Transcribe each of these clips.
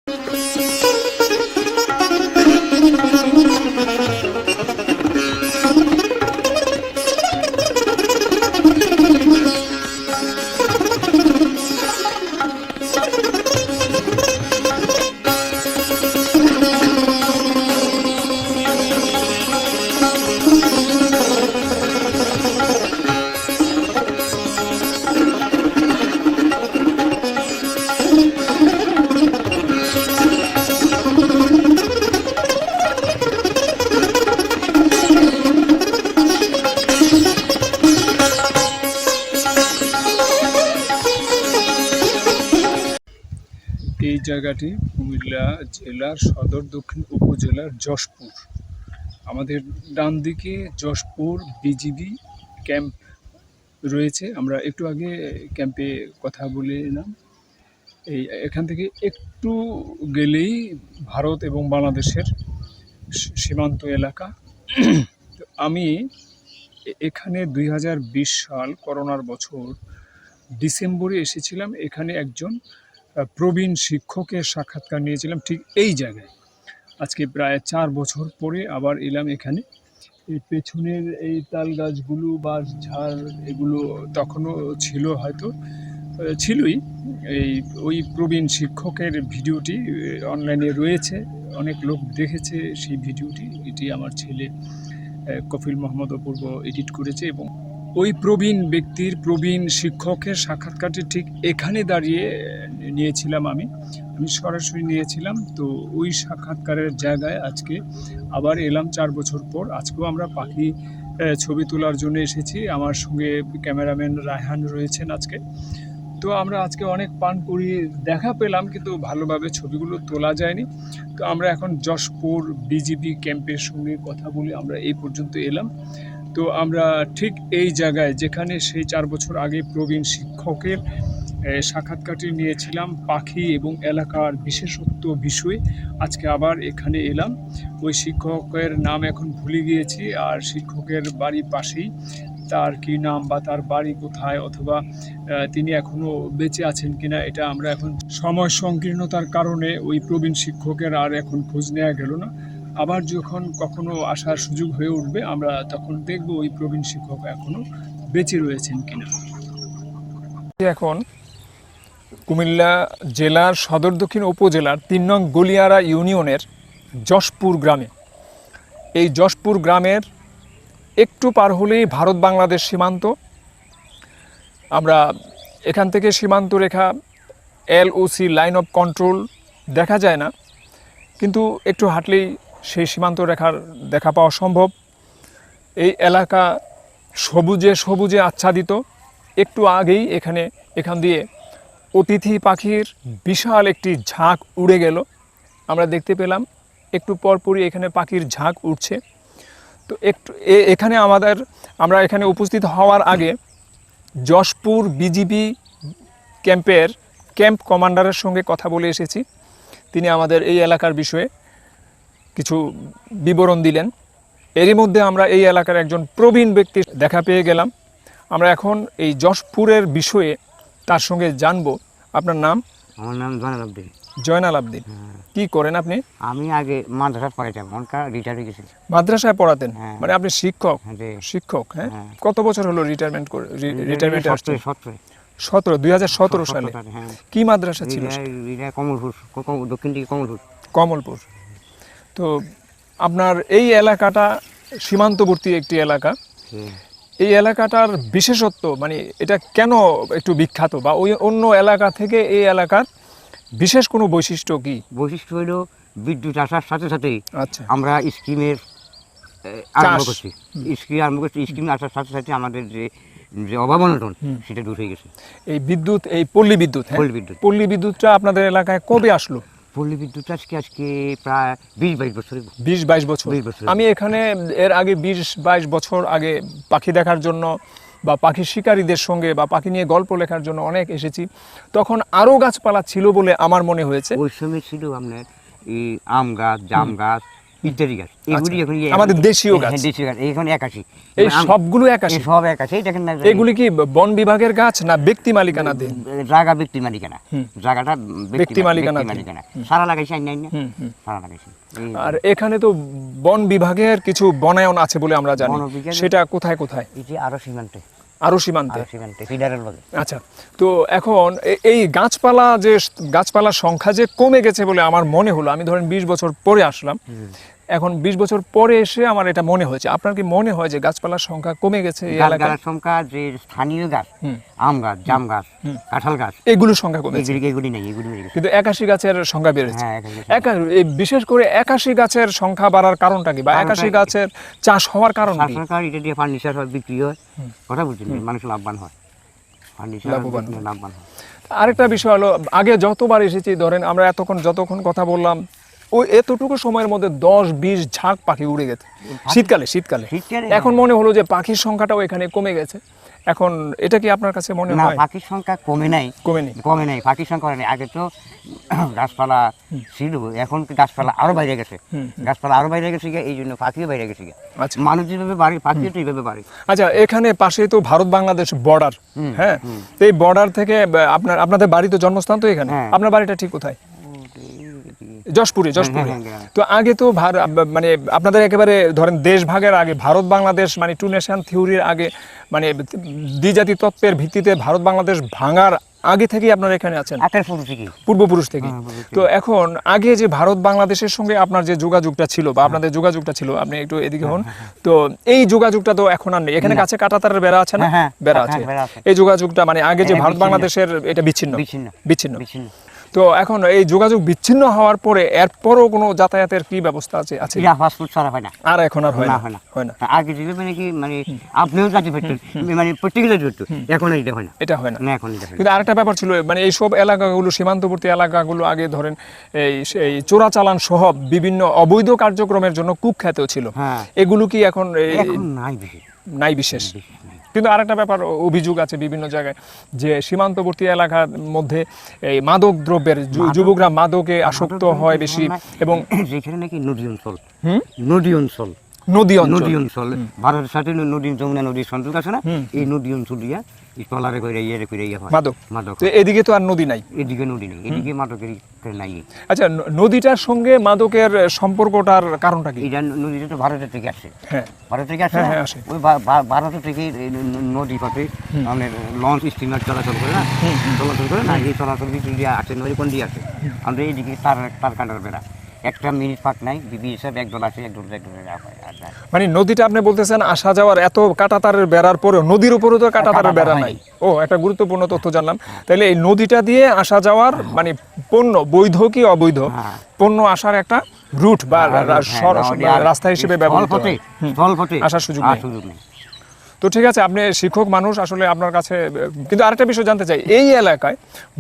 এই জায়গাটি কুমিল্লা জেলার সদর দক্ষিণ উপজেলার যশপুর। আমাদের ডান দিকে যশপুর বিজিবি ক্যাম্প রয়েছে। আমরা একটু আগে ক্যাম্পে কথা বলে এলাম। এখান থেকে একটু গেলেই ভারত এবং বাংলাদেশের সীমান্ত এলাকা। আমি এখানে 2020 সাল করোনার বছর ডিসেম্বরে এসেছিলাম। এখানে একজন প্রবীণ শিক্ষকের সাক্ষাৎকার নিয়েছিলাম ঠিক এই জায়গায়। আজকে প্রায় 4 বছর পরে আবার এলাম এখানে। এই পেছনের এই তাল গাছগুলো বা ঝাড় এগুলো তখনও ছিল, হয়তো ছিলই। ওই প্রবীণ শিক্ষকের ভিডিওটি অনলাইনে রয়েছে, অনেক লোক দেখেছে সেই ভিডিওটি। এটি আমার ছেলে কফিল মোহাম্মদ অপূর্ব এডিট করেছে এবং ওই প্রবীণ ব্যক্তির, প্রবীণ শিক্ষকের সাক্ষাৎকারটি ঠিক এখানে দাঁড়িয়ে নিয়েছিলাম। আমি সরাসরি নিয়েছিলাম। তো ওই সাক্ষাৎকারের জায়গায় আজকে আবার এলাম 4 বছর পর। আজকেও আমরা পাখি ছবি তোলার জন্য এসেছি। আমার সঙ্গে ক্যামেরাম্যান রায়হান রয়েছেন আজকে। তো আমরা আজকে অনেক পান করি দেখা পেলাম, কিন্তু ভালোভাবে ছবিগুলো তোলা যায়নি। তো আমরা এখন যশপুর বিজিবি ক্যাম্পের সঙ্গে কথা বলে আমরা এই পর্যন্ত এলাম। তো আমরা ঠিক এই জায়গায় যেখানে সেই 4 বছর আগে প্রবীণ শিক্ষকের সাক্ষাৎকারটি নিয়েছিলাম পাখি এবং এলাকার বিশেষত্ব বিষয়ে, আজকে আবার এখানে এলাম। ওই শিক্ষকের নাম এখন ভুলে গিয়েছি, আর শিক্ষকের বাড়ি পাশেই। তার কি নাম বা তার বাড়ি কোথায়, অথবা তিনি এখনও বেঁচে আছেন কিনা, এটা আমরা এখন সময় সংকীর্ণতার কারণে ওই প্রবীণ শিক্ষকের আর এখন খোঁজ নেওয়া গেল না। আবার যখন কখনো আসার সুযোগ হয়ে উঠবে, আমরা তখন দেখব ওই প্রবীণ শিক্ষক এখনও বেঁচে রয়েছেন কিনা। এখন কুমিল্লা জেলার সদর দক্ষিণ উপজেলার 3 নং গলিয়ারা ইউনিয়নের যশপুর গ্রামে। এই যশপুর গ্রামের একটু পার হলেই ভারত বাংলাদেশ সীমান্ত। আমরা এখান থেকে সীমান্ত রেখা LOC লাইন অফ কন্ট্রোল দেখা যায় না, কিন্তু একটু হাঁটলেই সেই সীমান্ত রেখার দেখা পাওয়া সম্ভব। এই এলাকা সবুজে সবুজে আচ্ছাদিত। একটু আগেই এখান দিয়ে অতিথি পাখির বিশাল একটি ঝাঁক উড়ে গেল, আমরা দেখতে পেলাম। একটু পরপরই এখানে পাখির ঝাঁক উঠছে। তো এখানে আমরা এখানে উপস্থিত হওয়ার আগে যশপুর বিজিবি ক্যাম্পের ক্যাম্প কমান্ডারের সঙ্গে কথা বলে এসেছি। তিনি আমাদের এই এলাকার বিষয়ে কিছু বিবরণ দিলেন। এরই মধ্যে আমরা এই এলাকার একজন প্রবীণ ব্যক্তির দেখা পেয়ে গেলাম। আমরা এখন এই যশপুরের বিষয়ে তার সঙ্গে জানবো। আপনার নাম? আমার নাম জয়নাল আবদিন। জয়নাল আবদিন। কি করেন আপনি? আমি আগে মাদ্রাসায় পড়াইতাম, রিটায়ার হয়ে গেছি। মাদ্রাসায় পড়াতেন? হ্যাঁ। মানে আপনি শিক্ষক? শিক্ষক, হ্যাঁ। কত বছর হলো রিটায়ারমেন্ট করে? 2017 সালে। কি মাদ্রাসা ছিল? কমলপুর, দক্ষিণ দিকে কমলপুর। তো আপনার এই এলাকাটা সীমান্তবর্তী একটি এলাকা। এই এলাকাটার বিশেষত্ব, মানে এটা কেন একটু বিখ্যাত, বা ওই অন্য এলাকা থেকে এই এলাকার বিশেষ কোনো বৈশিষ্ট্য কি? বৈশিষ্ট্য হলো বিদ্যুৎ আসার সাথে সাথেই আমরা স্কিমের আরম্ভ করছি। স্কিম আসার সাথে সাথে আমাদের যে অভাব অনটন সেটা দূর হয়ে গেছে। এই বিদ্যুৎ, এই পল্লী বিদ্যুৎ, পল্লী বিদ্যুৎটা আপনাদের এলাকায় কবে আসলো? পল্লী বিদ্যুৎ আজকে প্রায় 20-22 বছর। 20-22 বছর। আমি এখানে এর আগে 20-22 বছর আগে পাখি দেখার জন্য বা পাখি শিকারীদের সঙ্গে বা পাখি নিয়ে গল্প লেখার জন্য অনেক এসেছি। তখন আরও গাছপালা ছিল বলে আমার মনে হয়েছে। ওই সময় ছিল আপনার এই আম গাছ, জাম গাছ, ইত্যাদি গাছ, এগুলি এখন আমাদের দেশীয় গাছ, দেশীয় গাছ এখন 81। এই সবগুলো 81? সব 81। এই দেখেন না, এগুলি কি বন বিভাগের গাছ না ব্যক্তি মালিকানাধীন? জায়গা ব্যক্তি মালিকানা, জায়গাটা ব্যক্তি মালিকানাধীন। সারা লাগাইছে নাই না, সারা লাগাইছে। আর এখানে তো বন বিভাগের কিছু বনায়ন আছে বলে আমরা জানি, সেটা কোথায় কোথায়? এই যে আরো সীমান্তে, আরো সীমান্তে ফেডারেল বলে। আচ্ছা, তো এখন এই গাছপালার সংখ্যা যে কমে গেছে বলে আমার মনে হলো, আমি ধরেন 20 বছর পরে আসলাম, এখন 20 বছর পরে এসে আমার এটা মনে হয়েছে। আপনার কি মনে হয় যে গাছপালার সংখ্যা কমে গেছে এই এলাকায়? গাছপালার সংখ্যা, যে স্থানীয় গাছ, আম গাছ, জাম গাছ, কাঁঠাল গাছ, এগুলোর সংখ্যা কমেছে, এগুলি নেই, এগুলি নেই, কিন্তু 81 গাছের সংখ্যা বেড়েছে। হ্যাঁ, বিশেষ করে 81 গাছের সংখ্যা বাড়ার কারণটা কি, বা 81 গাছের চাষ হওয়ার কারণ কি? সরকার এটা দিয়ে ফার্নিচার হয়, বিক্রি হয়, কথা বলছেন, মানুষ লাভবান হয়, ফার্নিচার লাভবান হয়। আরেকটা বিষয় হলো, আগে যতবার এসেছি, ধরেন আমরা যতক্ষণ কথা বললাম, ওই এতটুকু সময়ের মধ্যে 10-20 ঝাঁক পাখি উড়ে গেছে শীতকালে। এখন মনে হলো যে পাখির সংখ্যাটাও এখানে কমে গেছে। এখন এটা কি আপনার কাছে মনে হয়? পাখির সংখ্যা কমে নাই, পাখির সংখ্যা নেই। আগে তো গাছপালা ছিল, এখন গাছপালা আরো বাইরে গেছে, এই জন্য পাখিও বাইরে গেছে। মানুষ যেভাবে বাড়ে, পাখিও তো এইভাবে বাড়ে। আচ্ছা, এখানে পাশে তো ভারত বাংলাদেশ বর্ডার, হ্যাঁ, তো এই বর্ডার থেকে আপনাদের বাড়ি তো জন্মস্থান তো এখানে, আপনার বাড়িটা ঠিক কোথায়? যশপুরে। তো আগে তো মানে আপনাদের একেবারে ধরেন দেশ ভাগের আগে, ভারত বাংলাদেশ মানে টু নেশন থিওরির আগে, মানে দ্বিজাতি তত্ত্বের ভিত্তিতে ভারত বাংলাদেশ ভাঙার আগে থেকেই আপনারা এখানে আছেন, পূর্বপুরুষ থেকে। তো এখন আগে যে ভারত বাংলাদেশের সঙ্গে আপনার যে যোগাযোগটা ছিল, বা আপনাদের যোগাযোগটা ছিল, আপনি একটু এদিকে হন, তো এই যোগাযোগটা তো এখন আর নেই। এখানে কাছে কাঁটাতারের বেড়া আছে না? বেড়া আছে। এই যোগাযোগটা মানে আগে যে ভারত বাংলাদেশের, এটা বিচ্ছিন্ন। তো এখন এই যোগাযোগ বিচ্ছিন্ন হওয়ার পরে এরপরও কোনো যাতায়াতের কি ব্যবস্থা আছে? পাসপোর্ট ছাড়া হয় না, আর এখন আর হয় না। আগে ছিল মানে কি, মানে আপনিও যাতে পারতেন, মানে প্রত্যেকটা করতো, এখন এটা হয় না। কিন্তু আরেকটা ব্যাপার ছিল, মানে এইসব এলাকাগুলো, সীমান্তবর্তী এলাকাগুলো আগে ধরেন এই চোরাচালান সহ বিভিন্ন অবৈধ কার্যক্রমের জন্য কুখ্যাত ছিল। এগুলো কি এখন নাই বিশেষ? কিন্তু আরেকটা ব্যাপার, অভিযোগ আছে বিভিন্ন জায়গায় যে সীমান্তবর্তী এলাকার মধ্যে এই মাদক দ্রব্যের, যুবকরা মাদকে আসক্ত হয় বেশি, এবং যেখানে নাকি নদী অঞ্চল, ভারতের সাথে যমুনা নদীর সংযোগ আছে না, এই নদী অঞ্চল দিয়া ট্রলারে করে মাদক। এদিকে তো আর নদী নাই, এদিকে মাদকের নাই। আচ্ছা, নদীটার সঙ্গে মাদকের সম্পর্কটার কারণটা কি? নদীটা তো ভারতের থেকে আসে, ওই ভারত থেকে নদী পথে আমাদের লঞ্চ স্টিমার চলাচল করে না, এই চলাচল দিয়ে আসে, নদী কোন দিয়ে আসে, আমরা এইদিকে তার কাটার বেড়া, একটা মিনিট ফাঁক নাই, বিবিএসএফ একদল আসে, একদল মানে নদীটা আপনি বলতেছেন আসা যাওয়ার এত কাঁটাতারের বেড়ার পরেও নদীর উপরেও তো কাঁটাতারের বেড়া নাই। ও, একটা গুরুত্বপূর্ণ তথ্য জানলাম। তাহলে এই নদীটা দিয়ে আসা যাওয়ার, মানে পণ্য, বৈধ কি অবৈধ পণ্য আসার একটা রুট বা রাস্তা হিসেবে ব্যবহৃত হয়, আসার সুযোগ নেই। তো ঠিক আছে, আপনি শিক্ষক মানুষ, আসলে আপনার কাছে কিন্তু আরেকটা বিষয় জানতে চাই, এই এলাকায়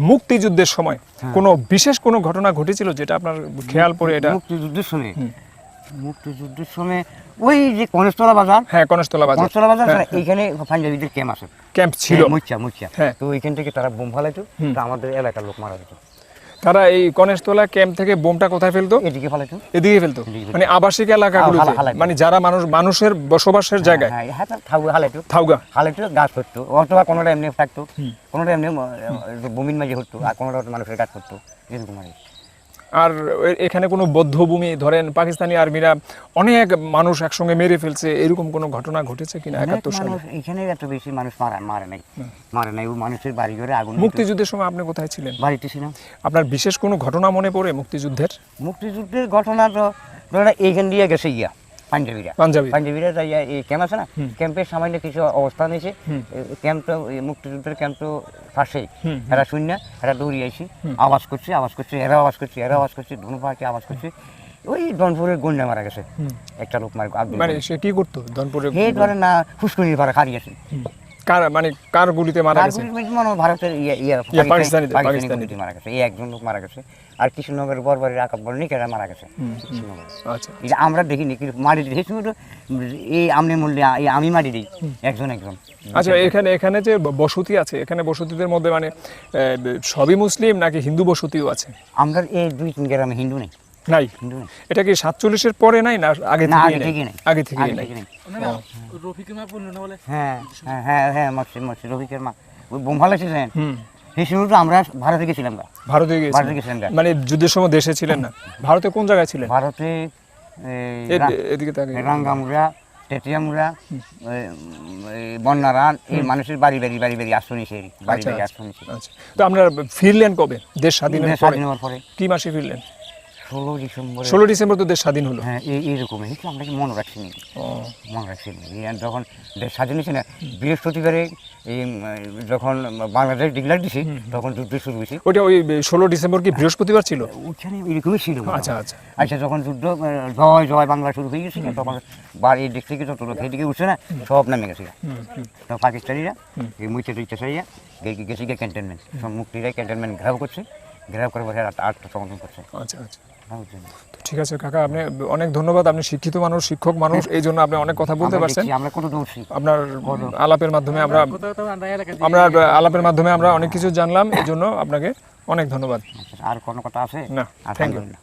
মুক্তিযুদ্ধের সময় কোনো বিশেষ কোনো ঘটনা ঘটেছিল যেটা আপনার খেয়াল পড়ে? এটা মুক্তিযুদ্ধের সময় ওই যে কনেস্তলা বাজার, কনেস্তলা বাজার, এইখানে পাঞ্জাবিদের ক্যাম্প ছিল, তো ওইখান থেকে তারা বোম ফালাইতো, আমাদের এলাকার লোক মারা যেত। তারা এই কনেস্তলা ক্যাম্প থেকে বোমটা কোথায় ফেলতো? এদিকে ফেলতো, মানে আবাসিক এলাকাগুলোতে, মানে যারা মানুষের বসবাসের জায়গায় থাউগা গাছ করতো, অথবা কোনোটা এমনি থাকতো, কোনোটা এমনি বমিন মাঝে হতো, আর কোনোটা মানুষের গাছ করতো, এরকম। আর এখানে কোনো বদ্ধভূমি, ধরেন পাকিস্তানি আর্মিরা অনেক মানুষ একসঙ্গে মেরে ফেলছে, এরকম কোনো ঘটনা ঘটেছে কিনা 71 সালে? এখানে এত বেশি মানুষ মারে নাই, ওই মানুষের বাড়ি ঘরে আগুন। মুক্তিযুদ্ধের সময় আপনি কোথায় ছিলেন? বাড়িতে ছিলাম। আপনার বিশেষ কোনো ঘটনা মনে পড়ে মুক্তিযুদ্ধের? ঘটনা তো এইখান দিয়ে গেছে পাঞ্জাবিরা যাই, এই ক্যাম্প আছে না, ক্যাম্পের সামান্য কিছু অবস্থান হয়েছে, ক্যাম্পটা মুক্তিযুদ্ধের ক্যাম্প তো পাশেই, এরা শূন্য, এরা দৌড়ি আইসি, আওয়াজ করছে, এরা আওয়াজ করছে, ধনুপাকে আওয়াজ করছে, ওই ডনপুরের গন্ডা মারা গেছে একটা লোক, মানে সে কি করতো ডনপুরে? হে ধরে না, ফুসকুনির ভাড়া খারিয়ে আছে। কার গুলিতে মারা গেছে? ভারতের পাকিস্তানি মারা গেছে, এই একজন লোক মারা গেছে। আর কৃষ্ণনগরের বরবাড়ির আকাব্বর নিকেরা মারা গেছে। আচ্ছা, আমরা দেখিনি, কিন্তু মারি দিই এই আমনে মূল্যে আমি মারি দিই একজন। আচ্ছা, এখানে যে বসতি আছে, এখানে বসতিদের মধ্যে মানে সবই মুসলিম নাকি হিন্দু বসতিও আছে? আমরা এই 2-3 গ্রামে হিন্দু নেই, নাই। কিন্তু নাই। এটা কি 47-এর পরে নাই না আগে না, থেকেই আগে নাই? থেকেই নাই। আগে থেকেই আগে নাই। থেকে নাই। রফিকের মা বললো না বলে হ্যাঁ হ্যাঁ হ্যাঁ হ্যাঁ মাসি রফিকের মা ওই বোম ফালাইছিলেন হুম, সেই সময় তো আমরা ভারতে গেছিলাম গা। ভারতে ভারতে গিয়েছিলেন? গেছিলাম গা। মানে যুদ্ধের সময় দেশে ছিলেন না? ভারতে কোন জায়গায় ছিলেন? ভারতে এদিকে তাকে রাঙ্গামুড়া টেটিয়ামুড়া বন্যারান এই মানুষের বাড়ি আশ্রয় নিছে বাড়ি আচ্ছা, বাড়ি আচ্ছা। আশ্রয় নিছে আচ্ছা, তো আপনারা ফিরলেন কবে দেশ স্বাধীনের পরে? স্বাধীন হওয়ার পরে কি মাসে ফিরলেন? 16 ডিসেম্বর 16 ডিসেম্বর তো দেশ স্বাধীন হলো। হ্যাঁ এইরকম কিন্তু আমরা কি মনে রাখছি নি ও, মনে রাখছি নি যখন দেশ স্বাধীন হয়েছে না বৃহস্পতিবারে এই যখন বাংলাদেশ ডিক্লার দিছে তখন যুদ্ধ শুরু হয়েছে ওইটা ওই 16 ডিসেম্বর কি বৃহস্পতিবার ছিল? ওখানে এরকমই ছিল মনে হয়। আচ্ছা, আচ্ছা। আচ্ছা যখন যুদ্ধ জয় জয় বাংলা শুরু হয়ে গেছে তখন বাড়ির দিক থেকে যত লোক এদিকে উঠছে না সব নামে গেছে তো পাকিস্তানিরা এই মুইচারিয়া গেছে গিয়ে ক্যান্টনমেন্ট সব মুক্তিরা ক্যান্টনমেন্ট ঘেরাও করছে ঘেরাও করে বসে আত্মসমর্পণ করছে আচ্ছা, আচ্ছা। বুঝছেন? তো ঠিক আছে কাকা, আপনি অনেক ধন্যবাদ। আপনি শিক্ষিত মানুষ, শিক্ষক মানুষ, এই জন্য আপনি অনেক কথা বলতে আমরা পারছেন। দেখছি, আমরা কত দৌড়ছি আপনার আলাপের মাধ্যমে আমরা অনেক কিছু জানলাম, এই জন্য আপনাকে অনেক ধন্যবাদ। আর কোনো কথা আছে না, আর থ্যাংক ইউ। না